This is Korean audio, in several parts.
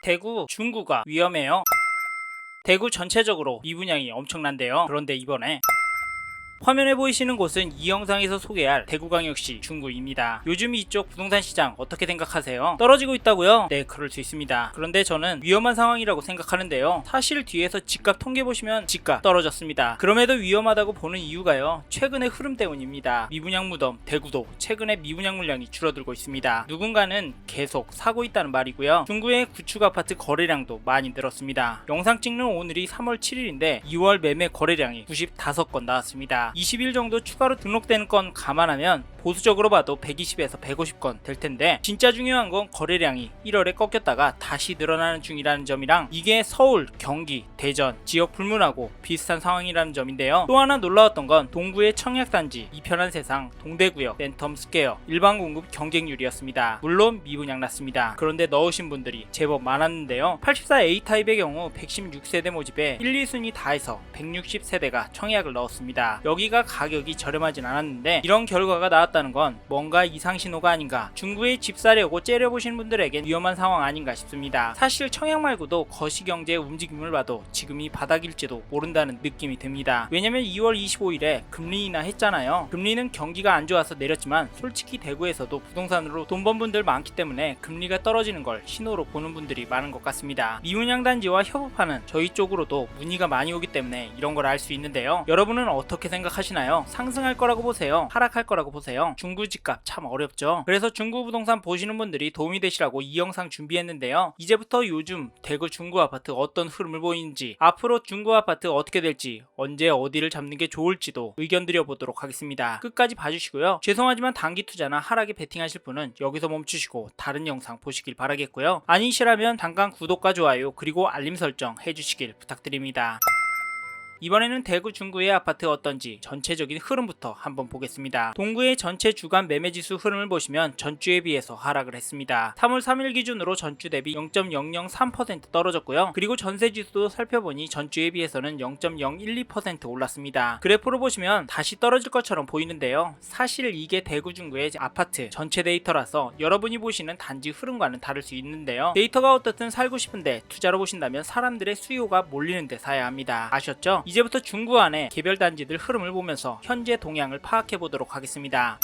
대구 중구가 위험해요. 대구 전체적으로 미분양이 엄청난데요. 그런데 이번에 화면에 보이시는 곳은 이 영상에서 소개할 대구광역시 중구입니다. 요즘 이쪽 부동산 시장 어떻게 생각하세요? 떨어지고 있다고요? 네, 그럴 수 있습니다. 그런데 저는 위험한 상황이라고 생각하는데요. 사실 뒤에서 집값 통계 보시면 집값 떨어졌습니다. 그럼에도 위험하다고 보는 이유가요, 최근의 흐름 때문입니다. 미분양 무덤 대구도 최근에 미분양 물량이 줄어들고 있습니다. 누군가는 계속 사고 있다는 말이고요. 중구의 구축 아파트 거래량도 많이 늘었습니다. 영상 찍는 오늘이 3월 7일인데 2월 매매 거래량이 95건 나왔습니다. 20일 정도 추가로 등록되는 건 감안하면 보수적으로 봐도 120에서 150건 될 텐데, 진짜 중요한 건 거래량이 1월에 꺾였다가 다시 늘어나는 중이라는 점이랑, 이게 서울, 경기, 대전 지역 불문하고 비슷한 상황이라는 점인데요. 또 하나 놀라웠던 건 동구의 청약단지 이편한 세상 동대구역 랜텀 스퀘어 일반 공급 경쟁률이었습니다. 물론 미분양 났습니다. 그런데 넣으신 분들이 제법 많았는데요. 84A 타입의 경우 116세대 모집에 1, 2순위 다 해서 160세대가 청약을 넣었습니다. 여기가 가격이 저렴하진 않았는데 이런 결과가 나왔다는 건 뭔가 이상 신호가 아닌가, 중구에 집 사려고 째려보시는 분들에겐 위험한 상황 아닌가 싶습니다. 사실 청약 말고도 거시경제의 움직임을 봐도 지금이 바닥일지도 모른다는 느낌이 듭니다. 왜냐면 2월 25일에 금리 인하 했잖아요. 금리는 경기가 안 좋아서 내렸지만 솔직히 대구에서도 부동산으로 돈 번 분들 많기 때문에 금리가 떨어지는 걸 신호로 보는 분들이 많은 것 같습니다. 미분양 단지와 협업하는 저희 쪽으로도 문의가 많이 오기 때문에 이런 걸 알 수 있는데요. 여러분은 어떻게 생각하시나요? 상승할 거라고 보세요? 하락할 거라고 보세요? 중구 집값 참 어렵죠. 그래서 중구 부동산 보시는 분들이 도움이 되시라고 이 영상 준비했는데요. 이제부터 요즘 대구 중구 아파트 어떤 흐름을 보이는지, 앞으로 중구 아파트 어떻게 될지, 언제 어디를 잡는 게 좋을지도 의견 드려보도록 하겠습니다. 끝까지 봐주시고요. 죄송하지만 단기 투자나 하락에 베팅하실 분은 여기서 멈추시고 다른 영상 보시길 바라겠고요. 아니시라면 잠깐 구독과 좋아요 그리고 알림 설정 해주시길 부탁드립니다. 이번에는 대구 중구의 아파트 어떤지 전체적인 흐름부터 한번 보겠습니다. 동구의 전체 주간 매매지수 흐름을 보시면 전주에 비해서 하락을 했습니다. 3월 3일 기준으로 전주 대비 0.003% 떨어졌고요. 그리고 전세지수도 살펴보니 전주에 비해서는 0.012% 올랐습니다. 그래프로 보시면 다시 떨어질 것처럼 보이는데요. 사실 이게 대구 중구의 아파트 전체 데이터라서 여러분이 보시는 단지 흐름과는 다를 수 있는데요. 데이터가 어떻든 살고 싶은데 투자로 보신다면 사람들의 수요가 몰리는 데 사야 합니다. 아셨죠? 이제부터 중구 안에 개별 단지들 흐름을 보면서 현재 동향을 파악해 보도록 하겠습니다.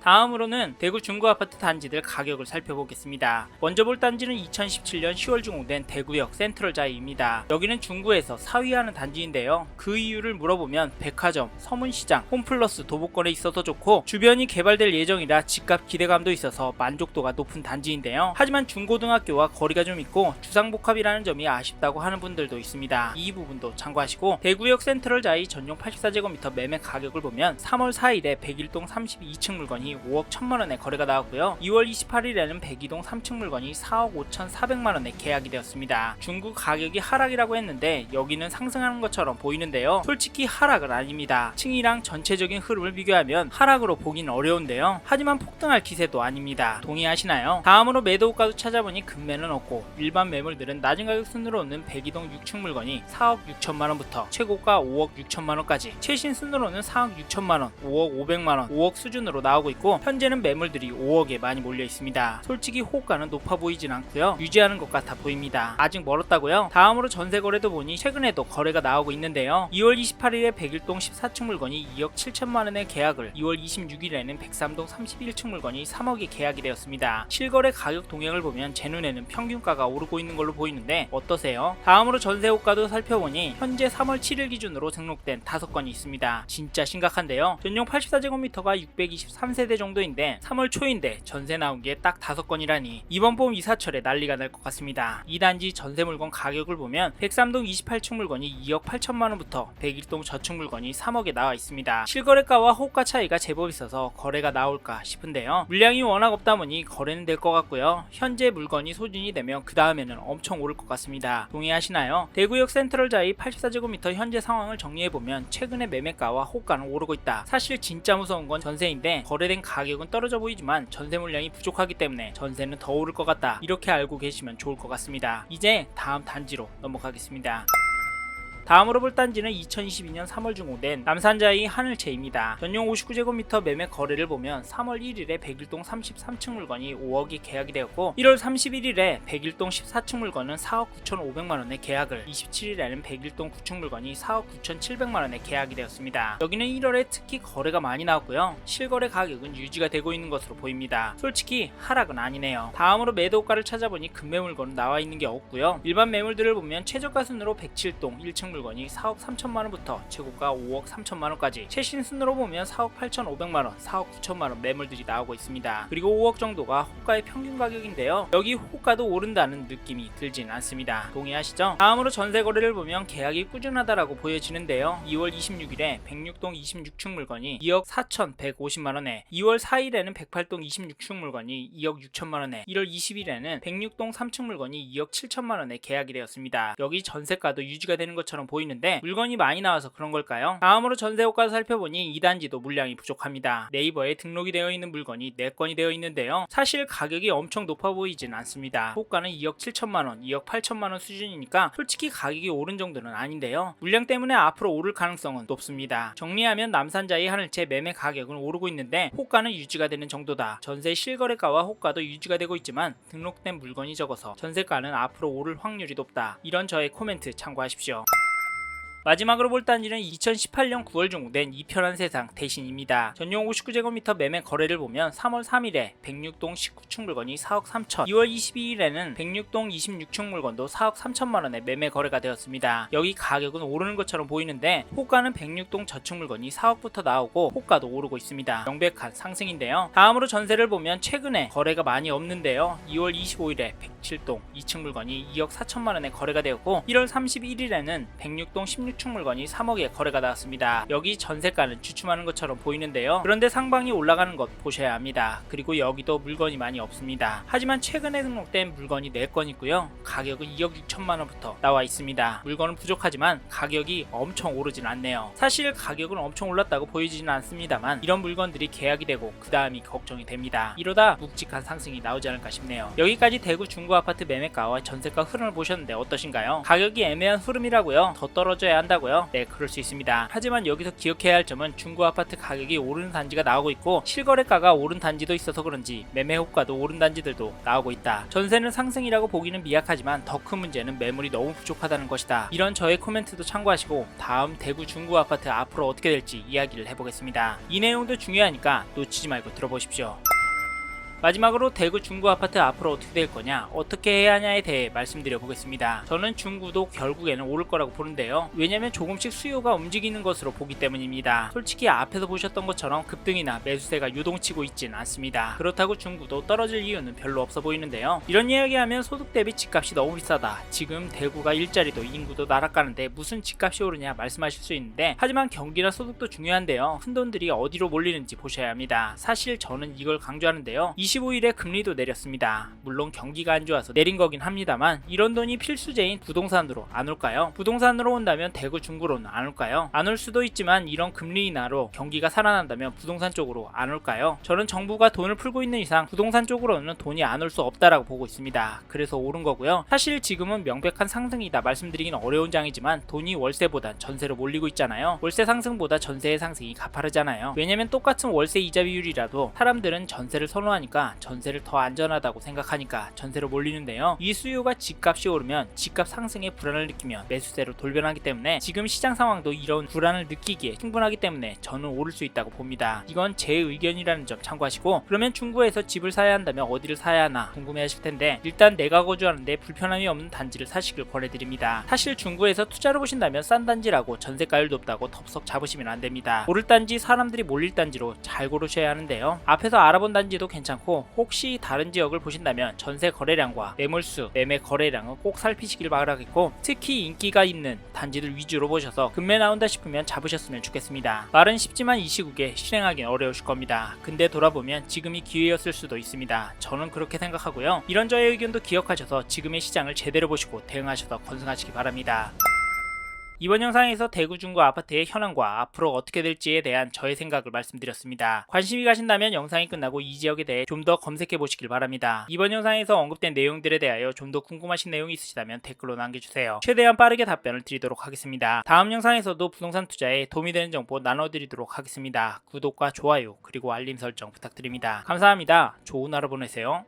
다음으로는 대구 중구 아파트 단지들 가격을 살펴보겠습니다. 먼저 볼 단지는 2017년 10월 준공된 대구역 센트럴자이입니다. 여기는 중구에서 4위하는 단지인데요. 그 이유를 물어보면 백화점, 서문시장, 홈플러스 도보권에 있어서 좋고 주변이 개발될 예정이라 집값 기대감도 있어서 만족도가 높은 단지인데요. 하지만 중고등학교와 거리가 좀 있고 주상복합이라는 점이 아쉽다고 하는 분들도 있습니다. 이 부분도 참고하시고, 대구역 센트럴자이 전용 84제곱미터 매매 가격을 보면 3월 4일에 101동 32층 물건이 5억 1000만원에 거래가 나왔고요. 2월 28일에는 102동 3층 물건이 4억 5400만원에 계약이 되었습니다. 중구 가격이 하락이라고 했는데 여기는 상승하는 것처럼 보이는데요. 솔직히 하락은 아닙니다. 층이랑 전체적인 흐름을 비교하면 하락으로 보긴 어려운데요. 하지만 폭등할 기세도 아닙니다. 동의하시나요? 다음으로 매도가도 찾아보니 금매는 없고 일반 매물들은 낮은 가격 순으로는 102동 6층 물건이 4억 6천만원부터 최고가 5억 6천만원까지, 최신 순으로는 4억 6천만원, 5억 500만원, 5억 수준으로 나오고 있고, 현재는 매물들이 5억에 많이 몰려 있습니다. 솔직히 호가는 높아 보이진 않고요. 유지하는 것 같아 보입니다. 아직 멀었다고요? 다음으로 전세 거래도 보니 최근에도 거래가 나오고 있는데요. 2월 28일에 101동 14층 물건이 2억 7천만원의 계약을, 2월 26일에는 103동 31층 물건이 3억에 계약이 되었습니다. 실거래 가격 동향을 보면 제 눈에는 평균가가 오르고 있는 걸로 보이는데 어떠세요? 다음으로 전세 호가도 살펴보니 현재 3월 7일 기준으로 등록된 5건이 있습니다. 진짜 심각한데요. 전용 84제곱미터가 623세대 정도인데 3월 초인데 전세 나온 게 딱 5건이라니 이번 봄 이사철에 난리가 날 것 같습니다. 이 단지 전세 물건 가격을 보면 103동 28층 물건이 2억 8천만원부터 101동 저층 물건이 3억에 나와 있습니다. 실거래가와 호가 차이가 제법 있어서 거래가 나올까 싶은데요. 물량이 워낙 없다 보니 거래는 될 것 같고요. 현재 물건이 소진이 되면 그 다음에는 엄청 오를 것 같습니다. 동의하시나요? 대구역 센트럴자이 84제곱미터 현재 상황을 정리해보면 최근에 매매가와 호가는 오르고 있다. 사실 진짜 무서운 건 전세인데 거래된 가격은 떨어져 보이지만 전세 물량이 부족하기 때문에 전세는 더 오를 것 같다. 이렇게 알고 계시면 좋을 것 같습니다. 이제 다음 단지로 넘어가겠습니다. 다음으로 볼 단지는 2022년 3월 준공된 남산자이 하늘채입니다. 전용 59제곱미터 매매 거래를 보면 3월 1일에 101동 33층 물건이 5억이 계약이 되었고 1월 31일에 101동 14층 물건은 4억 9,500만원에 계약을, 27일에는 101동 9층 물건이 4억 9,700만원에 계약이 되었습니다. 여기는 1월에 특히 거래가 많이 나왔고요. 실거래 가격은 유지가 되고 있는 것으로 보입니다. 솔직히 하락은 아니네요. 다음으로 매도가를 찾아보니 급매 물건은 나와 있는 게 없고요. 일반 매물들을 보면 최저가 순으로 107동 1층 물건이 4억 3천만원부터 최고가 5억 3천만원까지, 최신 순으로 보면 4억 8,500만원, 4억 9천만원 매물들이 나오고 있습니다. 그리고 5억 정도가 호가의 평균 가격인데요. 여기 호가도 오른다는 느낌이 들진 않습니다. 동의하시죠? 다음으로 전세 거래를 보면 계약이 꾸준하다라고 보여지는데요. 2월 26일에 106동 26층 물건이 2억 4,150만원에, 2월 4일에는 108동 26층 물건이 2억 6천만원에, 1월 20일에는 106동 3층 물건이 2억 7천만원에 계약이 되었습니다. 여기 전세가도 유지가 되는 것처럼 보이는데 물건이 많이 나와서 그런 걸까요? 다음으로 전세 호가 살펴보니 이 단지도 물량이 부족합니다. 네이버에 등록이 되어 있는 물건이 4건이 되어 있는데요. 사실 가격이 엄청 높아 보이진 않습니다. 호가는 2억 7천만원, 2억 8천만원 수준이니까 솔직히 가격이 오른 정도는 아닌데요. 물량 때문에 앞으로 오를 가능성은 높습니다. 정리하면 남산자이 하늘채 매매 가격은 오르고 있는데 호가는 유지가 되는 정도다. 전세 실거래가와 호가도 유지가 되고 있지만 등록된 물건이 적어서 전세가는 앞으로 오를 확률이 높다. 이런 저의 코멘트 참고하십시오. 마지막으로 볼 단지는 2018년 9월 준공된 이편한 세상 대신입니다. 전용 59제곱미터 매매 거래를 보면 3월 3일에 106동 19층 물건이 4억 3천, 2월 22일에는 106동 26층 물건도 4억 3천만원에 매매 거래가 되었습니다. 여기 가격은 오르는 것처럼 보이는데 호가는 106동 저층 물건이 4억부터 나오고 호가도 오르고 있습니다. 명백한 상승인데요. 다음으로 전세를 보면 최근에 거래가 많이 없는데요. 2월 25일에 107동 2층 물건이 2억 4천만원에 거래가 되었고 1월 31일에는 106동 16층 물건이 3억에 거래가 나왔습니다. 여기 전세가는 주춤하는 것처럼 보이는데요. 그런데 상방이 올라가는 것 보셔야 합니다. 그리고 여기도 물건이 많이 없습니다. 하지만 최근에 등록된 물건이 4건 있고요. 가격은 2억 6천만원부터 나와 있습니다. 물건은 부족하지만 가격이 엄청 오르진 않네요. 사실 가격은 엄청 올랐다고 보이지는 않습니다만 이런 물건들이 계약이 되고 그 다음이 걱정이 됩니다. 이러다 묵직한 상승이 나오지 않을까 싶네요. 여기까지 대구 중구 아파트 매매가와 전세가 흐름을 보셨는데 어떠신가요? 가격이 애매한 흐름이라고요? 더 떨어져야 한다고요? 네, 그럴 수 있습니다. 하지만 여기서 기억해야 할 점은 중고 아파트 가격이 오르는 단지가 나오고 있고 실거래가가 오른 단지도 있어서 그런지 매매 호가도 오른 단지들도 나오고 있다. 전세는 상승이라고 보기는 미약하지만 더 큰 문제는 매물이 너무 부족하다는 것이다. 이런 저의 코멘트도 참고하시고 다음 대구 중고 아파트 앞으로 어떻게 될지 이야기를 해보겠습니다. 이 내용도 중요하니까 놓치지 말고 들어보십시오. 마지막으로 대구 중구 아파트 앞으로 어떻게 될 거냐, 어떻게 해야 하냐에 대해 말씀드려 보겠습니다. 저는 중구도 결국에는 오를 거라고 보는데요. 왜냐면 조금씩 수요가 움직이는 것으로 보기 때문입니다. 솔직히 앞에서 보셨던 것처럼 급등이나 매수세가 요동치고 있진 않습니다. 그렇다고 중구도 떨어질 이유는 별로 없어 보이는데요. 이런 이야기하면 소득 대비 집값이 너무 비싸다, 지금 대구가 일자리도 인구도 날아가는데 무슨 집값이 오르냐 말씀하실 수 있는데, 하지만 경기나 소득도 중요한데요. 큰돈들이 어디로 몰리는지 보셔야 합니다. 사실 저는 이걸 강조하는데요. 25일에 금리도 내렸습니다. 물론 경기가 안 좋아서 내린 거긴 합니다만 이런 돈이 필수제인 부동산으로 안 올까요? 부동산으로 온다면 대구 중구로는 안 올까요? 안 올 수도 있지만 이런 금리 인하로 경기가 살아난다면 부동산 쪽으로 안 올까요? 저는 정부가 돈을 풀고 있는 이상 부동산 쪽으로는 돈이 안 올 수 없다라고 보고 있습니다. 그래서 오른 거고요. 사실 지금은 명백한 상승이다 말씀드리긴 어려운 장이지만 돈이 월세보단 전세로 몰리고 있잖아요. 월세 상승보다 전세의 상승이 가파르잖아요. 왜냐면 똑같은 월세 이자 비율이라도 사람들은 전세를 선호하니까 전세를 더 안전하다고 생각하니까 전세로 몰리는데요. 이 수요가 집값이 오르면 집값 상승에 불안을 느끼며 매수세로 돌변하기 때문에 지금 시장 상황도 이런 불안을 느끼기에 충분하기 때문에 저는 오를 수 있다고 봅니다. 이건 제 의견이라는 점 참고하시고, 그러면 중구에서 집을 사야 한다면 어디를 사야 하나 궁금해하실 텐데 일단 내가 거주하는데 불편함이 없는 단지를 사시길 권해드립니다. 사실 중구에서 투자를 보신다면 싼 단지라고 전세가율 높다고 덥석 잡으시면 안 됩니다. 오를 단지, 사람들이 몰릴 단지로 잘 고르셔야 하는데요. 앞에서 알아본 단지도 괜찮고 혹시 다른 지역을 보신다면 전세 거래량과 매물수, 매매 거래량은 꼭 살피시길 바라겠고, 특히 인기가 있는 단지들 위주로 보셔서 급매 나온다 싶으면 잡으셨으면 좋겠습니다. 말은 쉽지만 이 시국에 실행하기는 어려우실 겁니다. 근데 돌아보면 지금이 기회였을 수도 있습니다. 저는 그렇게 생각하고요. 이런 저의 의견도 기억하셔서 지금의 시장을 제대로 보시고 대응하셔서 건승하시기 바랍니다. 이번 영상에서 대구 중구 아파트의 현황과 앞으로 어떻게 될지에 대한 저의 생각을 말씀드렸습니다. 관심이 가신다면 영상이 끝나고 이 지역에 대해 좀 더 검색해 보시길 바랍니다. 이번 영상에서 언급된 내용들에 대하여 좀 더 궁금하신 내용이 있으시다면 댓글로 남겨주세요. 최대한 빠르게 답변을 드리도록 하겠습니다. 다음 영상에서도 부동산 투자에 도움이 되는 정보 나눠드리도록 하겠습니다. 구독과 좋아요 그리고 알림 설정 부탁드립니다. 감사합니다. 좋은 하루 보내세요.